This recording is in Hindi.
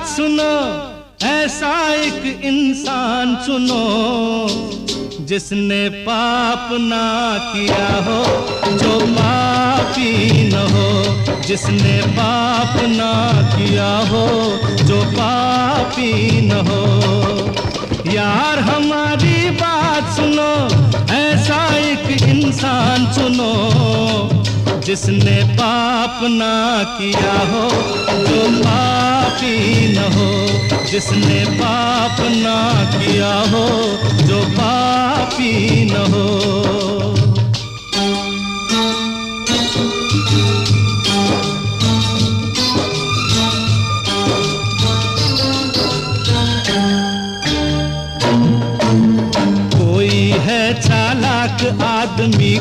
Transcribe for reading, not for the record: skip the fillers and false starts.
बात सुनो, ऐसा एक इंसान चुनो जिसने पाप ना किया हो, जो पापी न हो। जिसने पाप ना किया हो, जो पापी न हो। यार हमारी बात सुनो, ऐसा एक इंसान चुनो जिसने पाप ना किया हो, जो पापी न हो। जिसने पाप ना किया हो, जो पापी न हो। कोई है चालाक आदमी,